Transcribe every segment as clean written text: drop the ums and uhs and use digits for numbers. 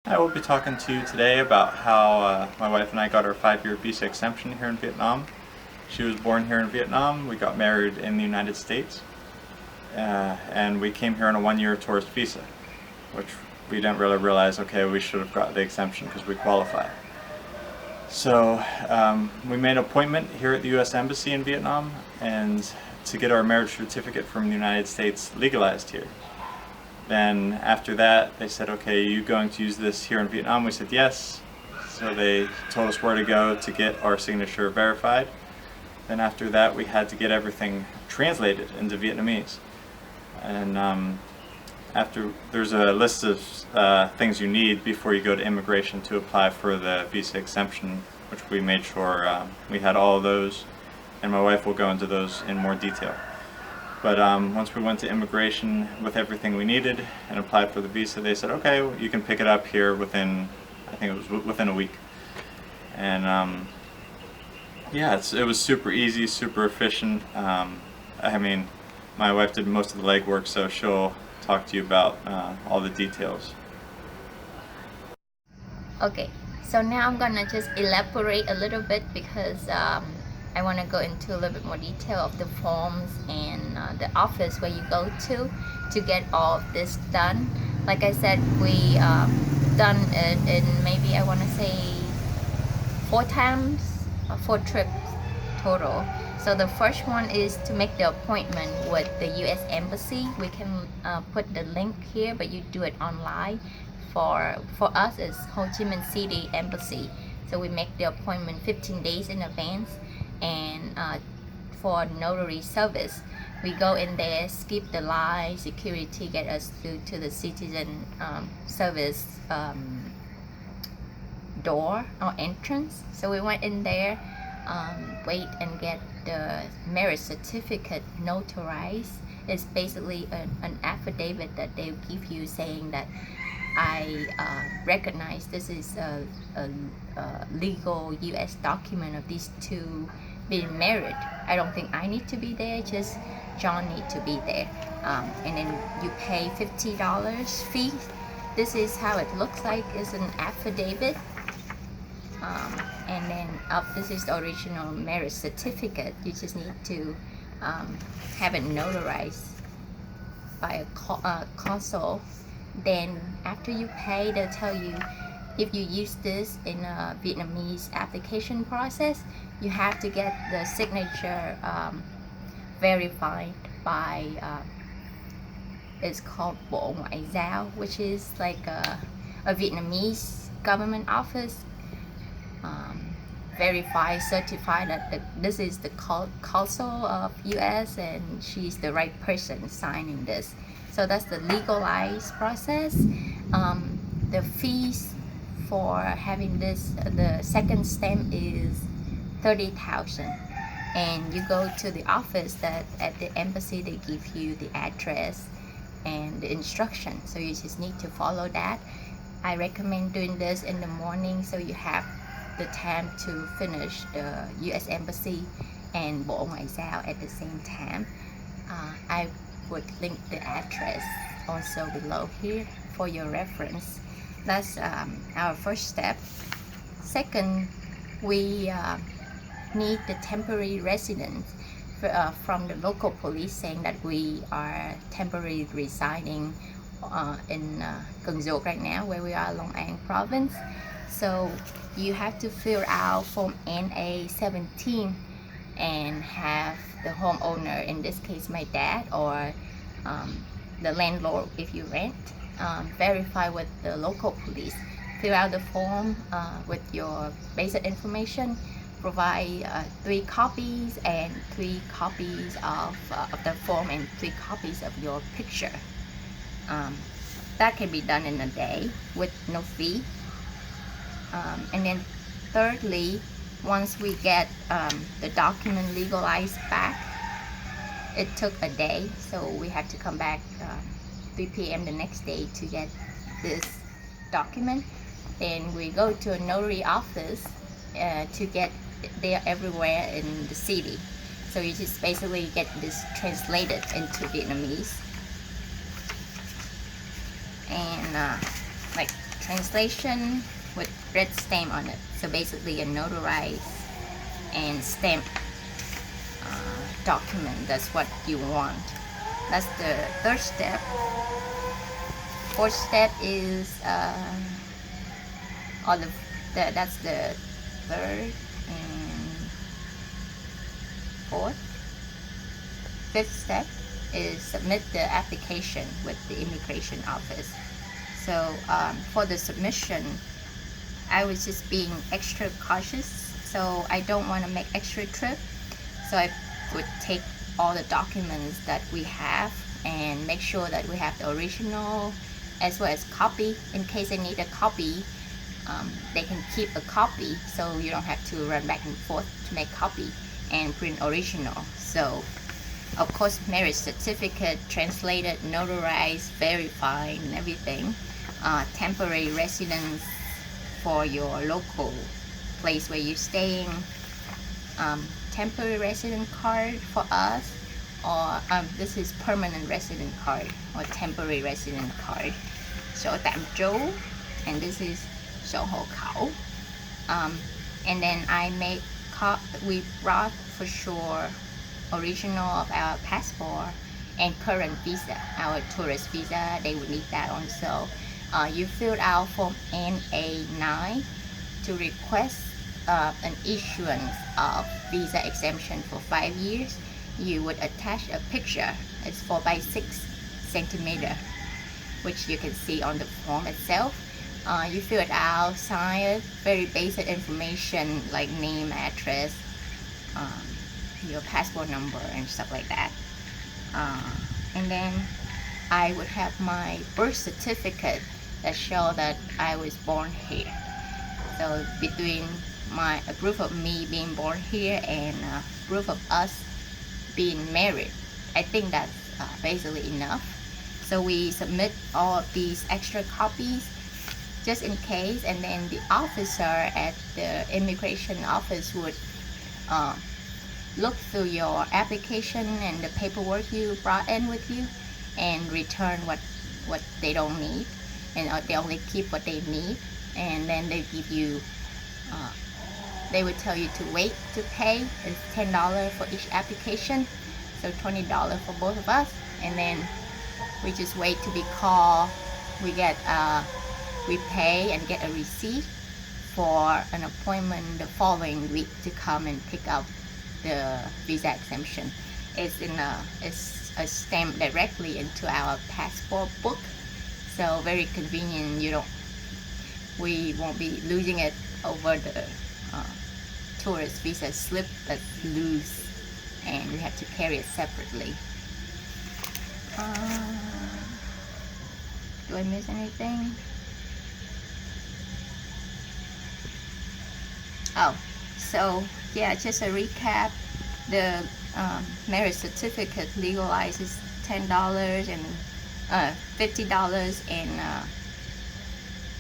I will be talking to you today about how my wife and I got our 5-year visa exemption here in Vietnam. She was born here in Vietnam, we got married in the United States, and we came here on a 1-year tourist visa, which we didn't really realize, okay, we should have got the exemption because we qualified. So we made an appointment here at the US Embassy in Vietnam and to get our marriage certificate from the United States legalized here. Then after that, they said, okay, are you going to use this here in Vietnam? We said yes. So they told us where to go to get our signature verified. Then after that, we had to get everything translated into Vietnamese. And after there's a list of things you need before you go to immigration to apply for the visa exemption, which we made sure we had all of those. And my wife will go into those in more detail. But once we went to immigration with everything we needed and applied for the visa, they said, okay, you can pick it up here within, I think it was within a week. And yeah, it was super easy, super efficient. I mean, my wife did most of the legwork, so she'll talk to you about all the details. Okay, so now I'm gonna just elaborate a little bit because I want to go into a little bit more detail of the forms and the office where you go to get all of this done. Like I said, we done it in maybe I want to say 4 times, 4 trips total. So the first one is to make the appointment with the US Embassy. We can put the link here, but you do it online. For us, it's Ho Chi Minh City Embassy. So we make the appointment 15 days in advance. And for notary service, we go in there, skip the line, security get us through to the citizen service door or entrance. So we went in there, wait and get the marriage certificate notarized. It's basically an affidavit that they give you saying that I recognize this is a legal US document of these two being married. I don't think I need to be there, just John need to be there. And then you pay $50 fee. This is how it looks like. It's an affidavit. And then this is the original marriage certificate. You just need to have it notarized by a consul. Then after you pay, they'll tell you if you use this in a Vietnamese application process, you have to get the signature verified by it's called Bộ Ngoại giao, which is like a Vietnamese government office. Verify, certify that this is the consul of US and she's the right person signing this. So that's the legalized process. The fees for having this, the second stamp is 30,000. And you go to the office that at the embassy they give you the address and the instruction. So you just need to follow that. I recommend doing this in the morning so you have the time to finish the US Embassy and Bộ Ngoại giao at the same time. I would link the address also below here for your reference. That's our first step. Second, we need the temporary residence from the local police saying that we are temporarily residing in Cần Duộc right now, where we are, Long An province. So you have to fill out form NA-17 and have the homeowner, in this case my dad, or the landlord if you rent, verify with the local police. Fill out the form with your basic information, provide 3 copies and 3 copies of the form and 3 copies of your picture. That can be done in a day with no fee. And then thirdly, once we get the document legalized back, it took a day, so we have to come back 3 p.m. the next day to get this document. Then we go to a notary office to get there everywhere in the city. So you just basically get this translated into Vietnamese and like translation with red stamp on it. So basically a notarized and stamp document. That's what you want. That's the third step. Fourth step is that's the third and fourth. Fifth step is submit the application with the immigration office. So for the submission, I was just being extra cautious, so I don't want to make extra trip. So I would take all the documents that we have and make sure that we have the original as well as copy. In case they need a copy, they can keep a copy, so you don't have to run back and forth to make copy and print original. So of course, marriage certificate, translated, notarized, verified, and everything. Temporary residence for your local place where you're staying. Temporary resident card for us, or this is permanent resident card or temporary resident card. Sổ tạm trú, and this is sổ hộ khẩu. And then we brought for sure original of our passport and current visa, our tourist visa. They would need that also. You filled out form NA9 to request an issuance of visa exemption for 5 years. You would attach a picture. It's 4 by 6 centimeter, which you can see on the form itself. You fill it out, sign it, very basic information like name, address, your passport number and stuff like that. And then I would have my birth certificate that show that I was born here. So between a proof of me being born here and proof of us being married, I think that's basically enough. So we submit all of these extra copies just in case, and then the officer at the immigration office would look through your application and the paperwork you brought in with you and return what they don't need, and they only keep what they need. And then they give you they would tell you to wait to pay. It's $10 for each application, so $20 for both of us. And then we just wait to be called. We pay and get a receipt for an appointment the following week to come and pick up the visa exemption. It's a stamp directly into our passport book, so very convenient. We won't be losing it over the tourist visa slip that's loose, and we have to carry it separately. Do I miss anything? Oh, so yeah, just a recap. The marriage certificate legalizes $10 and $50 and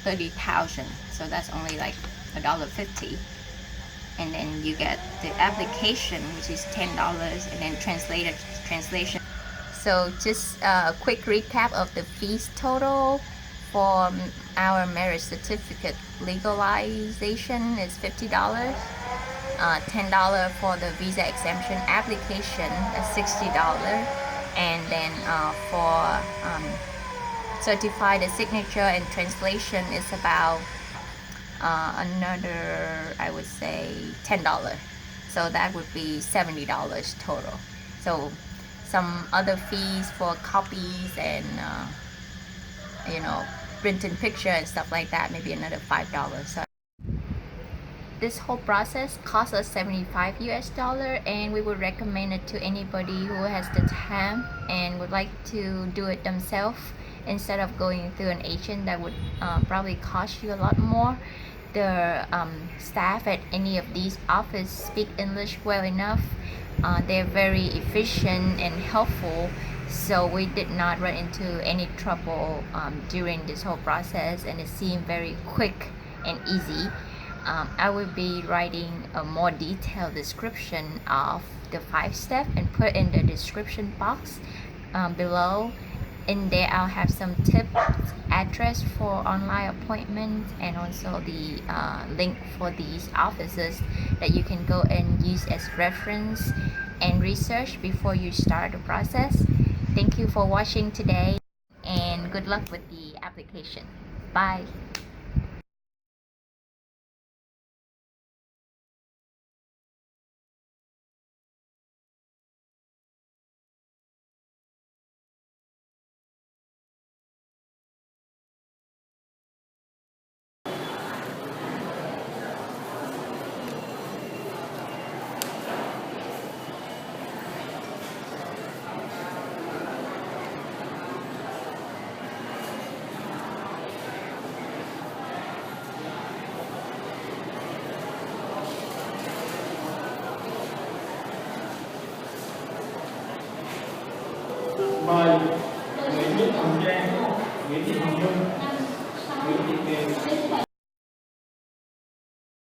30,000. So that's only like $1.50. And then you get the application, which is $10, and then translation. So just a quick recap of the fees total for our marriage certificate legalization is $50. $10 for the visa exemption application, that's $60. And then for certify the signature and translation is about another, I would say, $10. So that would be $70 total. So some other fees for copies and printing picture and stuff like that, maybe another $5. So this whole process costs us $75 US, and we would recommend it to anybody who has the time and would like to do it themselves instead of going through an agent. That would probably cost you a lot more. The staff at any of these offices speak English well enough. They're very efficient and helpful, so we did not run into any trouble during this whole process, and it seemed very quick and easy. I will be writing a more detailed description of the 5 steps and put in the description box below. In there I'll have some tips, address for online appointments, and also the link for these offices that you can go and use as reference and research before you start the process. Thank you for watching today, and good luck with the application. Bye. Mời Nguyễn Thị Hồng Trang, Nguyễn Thị Hồng Nhung, Nguyễn Thị Kiều.